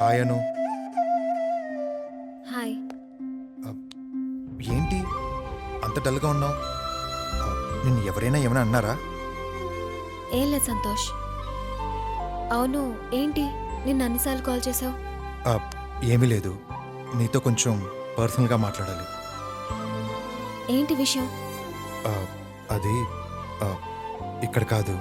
Hi అను. Hi. ఏంటి అంత డల్గా ఉన్నావు? నిన్ను ఎవరైనా ఏమైనా అన్నారా? ఏం లేదు సంతోష్. అవును, ఏంటి నిన్ను అన్నిసార్లు కాల్ చేసావు? ఏమీ లేదు, నీతో కొంచెం పర్సనల్గా మాట్లాడాలి. ఏంటి విషయం? అది ఇక్కడ కాదు.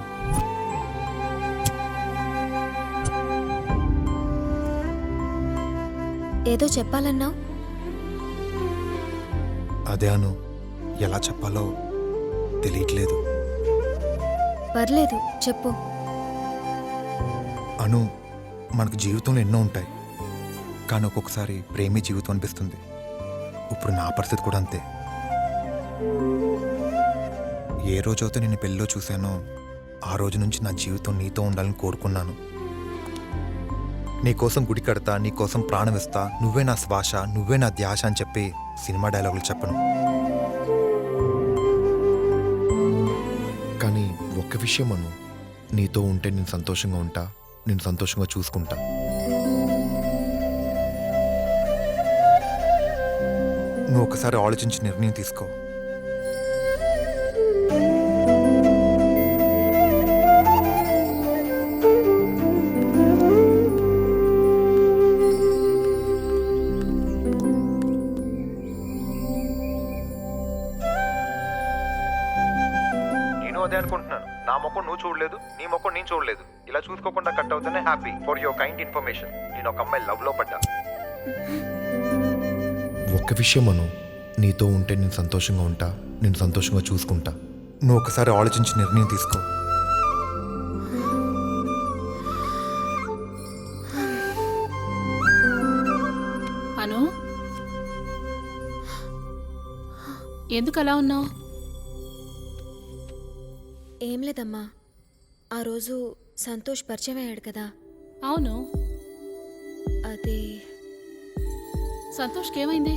ఏదో చెప్పాలన్నావు. అదే అను, ఎలా చెప్పాలో తెలియట్లేదు. పర్లేదు, చెప్పు. అను, మనకు జీవితంలో ఎన్నో ఉంటాయి, కానీ ఒక్కొక్కసారి ప్రేమే జీవితం అనిపిస్తుంది. ఇప్పుడు నా పరిస్థితి కూడా అంతే. ఏ రోజైతే నేను పెళ్ళిలో చూశానో ఆ రోజు నుంచి నా జీవితం నీతో ఉండాలని కోరుకున్నాను. నీకోసం గుడి కడతా, నీకోసం ప్రాణం ఇస్తా, నువ్వే నా శ్వాస, నువ్వే నా ధ్యాస అని చెప్పి సినిమా డైలాగులు చెప్పను. కానీ ఒక్క విషయం అను, నీతో ఉంటే నేను సంతోషంగా ఉంటా, నేను సంతోషంగా చూసుకుంటా. నువ్వు ఒకసారి ఆలోచించి నిర్ణయం తీసుకో. నేను అదే అనుకుంటున్నాను. నా మొక్కను నువ్వు చూడలేదు, నీ మొక్కను నేను చూడలేదు. ఇలా చూసుకోకుండా కట్ అవుతానే happy. For your kind information, నేను ఒక అమ్మాయి లవ్ లో పడ్డా. ఒక్క విషయం అను, నీతో ఉంటే నేను సంతోషంగా ఉంటా, నేను సంతోషంగా చూసుకుంటా. నువ్వు ఒకసారి ఆలోచించి నిర్ణయం తీసుకో. అను, ఎందుకు అలా ఉన్నావు? ఏం లేదమ్మా, ఆ రోజు సంతోష్ పరిచయం అయ్యాడు కదా. అవును, అది సంతోష్కి ఏమైంది?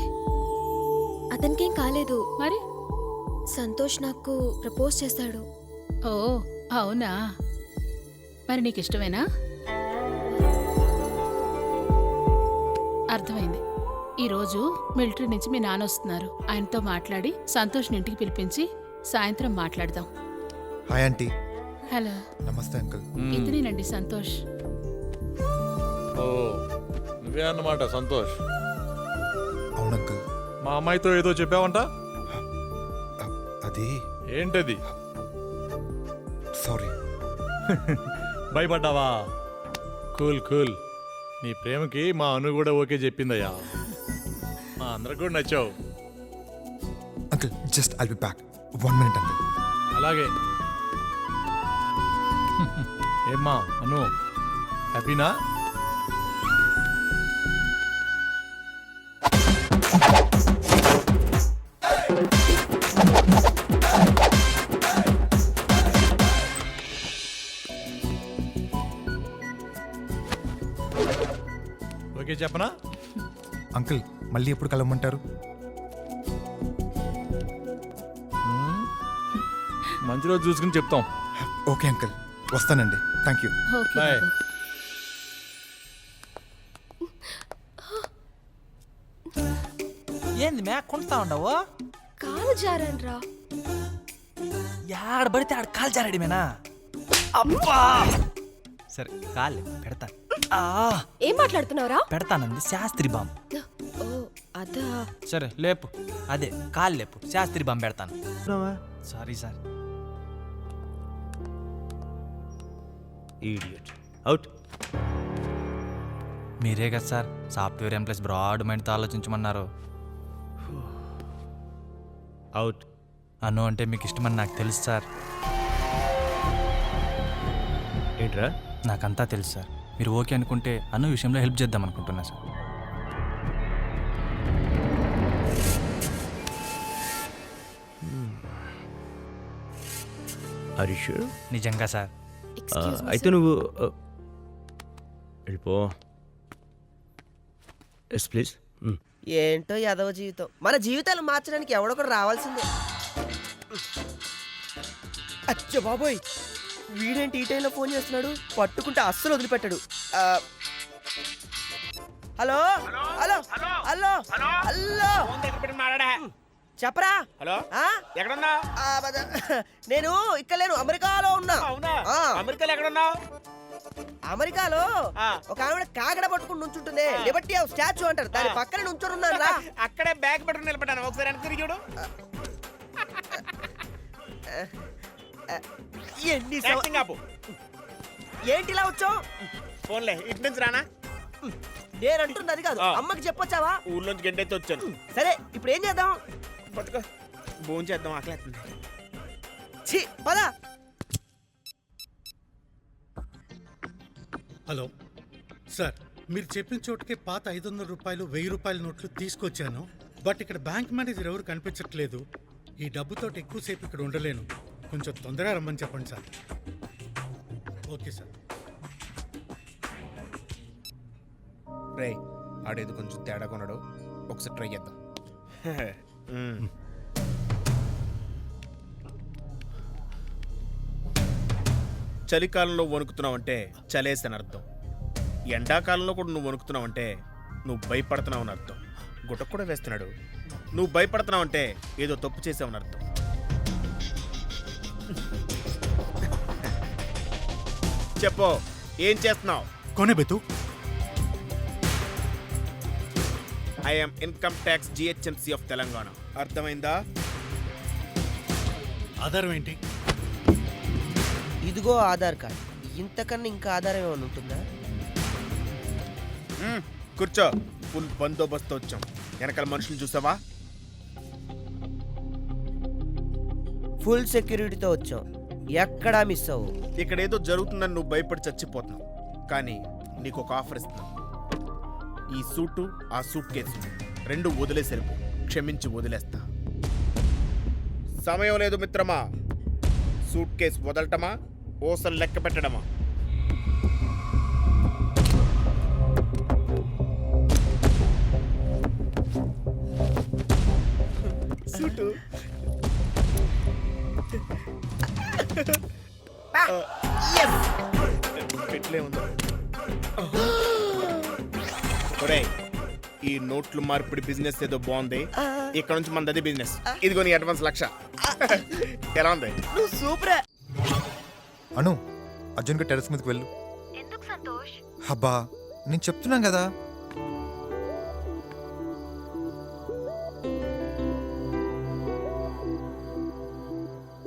అతనికేం కాలేదు. మరి సంతోష్ నాకు ప్రపోజ్ చేశాడు. ఓ అవునా, మరి నీకు ఇష్టమేనా? అర్థమైంది. ఈరోజు మిలిటరీ నుంచి మీ నాన్న వస్తున్నారు. ఆయనతో మాట్లాడి సంతోష్ని ఇంటికి పిలిపించి సాయంత్రం మాట్లాడదాం. Hi aunty. హలో. నమస్తే అంకుల్. ఇతనేనండి సంతోష్. ఓ నువ్వే అన్నమాట సంతోష్. అవును అంకుల్. మా అమ్మాయితో ఏదో చెప్పావంట, అది ఏంటది? సారీ. భయపడ్డావా? Cool cool. నీ ప్రేమకి మా అను కూడా ఓకే చెప్పిందయ్యా. మా అందరికి కూడా నచ్చావు. Uncle just I'll be back 1 minute uncle. అలాగే. ఏమ్మా అను, హ్యాపీనా? ఓకే చెప్పనా? అంకుల్ మళ్ళీ ఎప్పుడు కలవమంటారు? మంచి రోజు చూసుకుని చెప్తాం. ఓకే అంకుల్, వస్తానండి. Thank you. Okay bye. బాబు. ఏంది మ్యా కొంటా ఉండవు? కాలు జారన్రా. యాడ పడితే ఆడ కాలు జారడి మేనా. అబ్బా సరే కాలే పెడతా. ఏం మాట్లాడుతున్నావురా? పెడతానంది శాస్త్రి బాంబ్. ఓ అదా. సరే లేపు, అదే కాలు లేపు, శాస్త్రి బాంబ్ పెడతాను. Sorry sir. Idiot out. మీరే కదా సార్ సాఫ్ట్వేర్ ఎంప్లాయీస్ బ్రాడ్ మైండ్తో ఆలోచించమన్నారు. అవుట్. అను అంటే మీకు ఇష్టమని నాకు తెలుసు సార్. ఏంట్రా? నాకంతా తెలుసు సార్. మీరు ఓకే అనుకుంటే అను విషయంలో హెల్ప్ చేద్దాం అనుకుంటున్నా సార్. హరీష్ నిజంగా సార్. అయితే నువ్వు వెళ్ళిపో. Yes please. ఏంటో యాదవ జీవితం. మన జీవితాలు మార్చడానికి ఎవడొకడు రావాల్సిందే. అచ్చ బాబోయ్, వీడేంటి ఈ టైంలో ఫోన్ చేస్తున్నాడు? పట్టుకుంటే అస్సలు వదిలిపెట్టాడు. Hello hello hello hello phone దగ్గర పెట్టి మాట్లాడా. చెప్పరా హలో ఆ? ఎక్కడున్నా? నేను ఇక్కడ లేను, అమెరికాలో ఉన్నా. అవునా? ఆ. అమెరికాలో ఎక్కడున్నావు? అమెరికాలో ఆ. ఒక ఆవిడ కాగడ పట్టుకుని నుంచుంటుంది, లిబర్టీ ఆఫ్ స్టాచ్యూ అంటారు, దాని పక్కన నుంచొని ఉన్నాను రా. అక్కడే బ్యాగ్ పెట్టుకుని నిలబడ్డాను. ఒకసారి వెనక్కి తిరిగి చూడు. ఎన్ని యాక్టింగ్ ఆపు. ఏంటి ఇలా వచ్చావు? ఫోన్లే ఇటు నుంచి రానా? నేను అంటుంది అది కాదు, ఆ. అమ్మకి చెప్పొచ్చావా? ఊర్లోంచి గంటైతే వచ్చాను. సరే ఇప్పుడు ఏం చేద్దాం? పట్టుకో, భోజనం చేద్దాం, ఆకలేస్తుంది. ఛీ పద. హలో సార్, మీరు చెప్పిన చోటుకి పాత 500 రూపాయలు 1000 రూపాయల నోట్లు తీసుకొచ్చాను. బట్ ఇక్కడ బ్యాంక్ మేనేజర్ ఎవరు కనిపించట్లేదు. ఈ డబ్బుతో ఎక్కువసేపు ఇక్కడ ఉండలేను. కొంచెం తొందరగా రమ్మని చెప్పండి సార్. Okay sir. రే, ఆడేది కొంచెం తేడా కొన్నాడు, ఒకసారి ట్రై చేద్దాం. చలికాలంలో వణుకుతున్నావంటే చలేసని అర్థం. ఎండాకాలంలో కూడా నువ్వు వణుకుతున్నావంటే నువ్వు భయపడుతున్నావని అర్థం. గుటకు కూడా వేస్తున్నాడు. నువ్వు భయపడుతున్నావంటే ఏదో తప్పు చేసావని అర్థం. చెప్పు, ఏం చేస్తున్నావు? కొనే బెతు. I'm income tax GHMC of Telangana. అర్థమైందా? ఆధారం ఏంటి? ఇదిగో ఆధార్ కార్డ్. ఇంతకన్నా ఇంకా ఆధారం ఏమైనా ఉంటుందా? కూర్చో. ఫుల్ బందోబస్తు వచ్చాం. వెనకాల మనుషులు చూసావా? ఫుల్ సెక్యూరిటీతో వచ్చాం, ఎక్కడా మిస్ అవ్వు. ఇక్కడ ఏదో జరుగుతుందని నువ్వు భయపడి చచ్చిపోతున్నావు. కానీ నీకు ఒక ఆఫర్ ఇస్తున్నాను. ఈ సూటు, ఆ సూట్ కేసు రెండు వదిలేసరిపో. క్షమించి వదిలేస్తా. సమయం లేదు మిత్రమా. సూట్ కేసు వదలటమా, ఓసలు లెక్క పెట్టడమా? సూటు పెట్లే ఉందా? ఒరేయ్, ఈ నోట్లు మార్పిడి బిజినెస్ ఏదో బాగుంది. ఇక్కడ నుంచి మనది అదే బిజినెస్. ఇదిగో నీ అడ్వాన్స్ 1,00,000. ఎలా ఉంది? నువ్వు సూపరే. అను, అర్జున్కి టెర్రస్ మీదకి వెళ్ళు. ఎందుకు సంతోష్? హబ్బా, నేను చెప్తున్నాను కదా.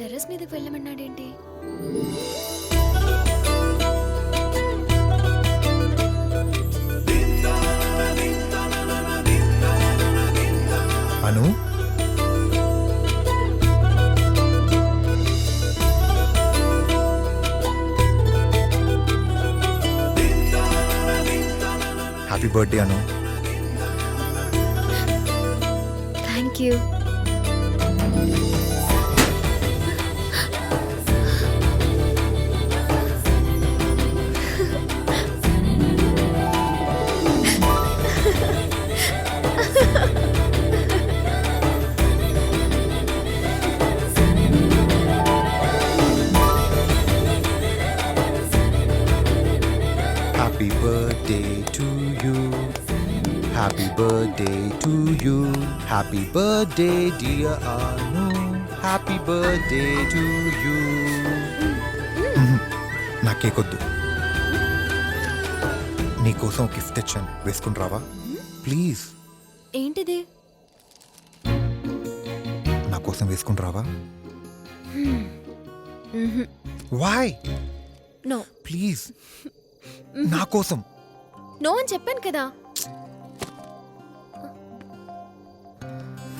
టెర్రస్ మీదకి వెళ్ళమన్నాడేంటి? Anu, happy birthday Anu. Thank you. Happy birthday to you. Happy birthday to you. Happy birthday dear Anu. Happy birthday to you. నా కేక్ వద్దు. నీకోసం గిఫ్ట్ తెచ్చాను, వేసుకుని రావా ప్లీజ్? ఏంటిది? నా కోసం వేసుకుని రావా? వై? నో ప్లీజ్, నా కోసం. నో అని చెప్పాను కదా.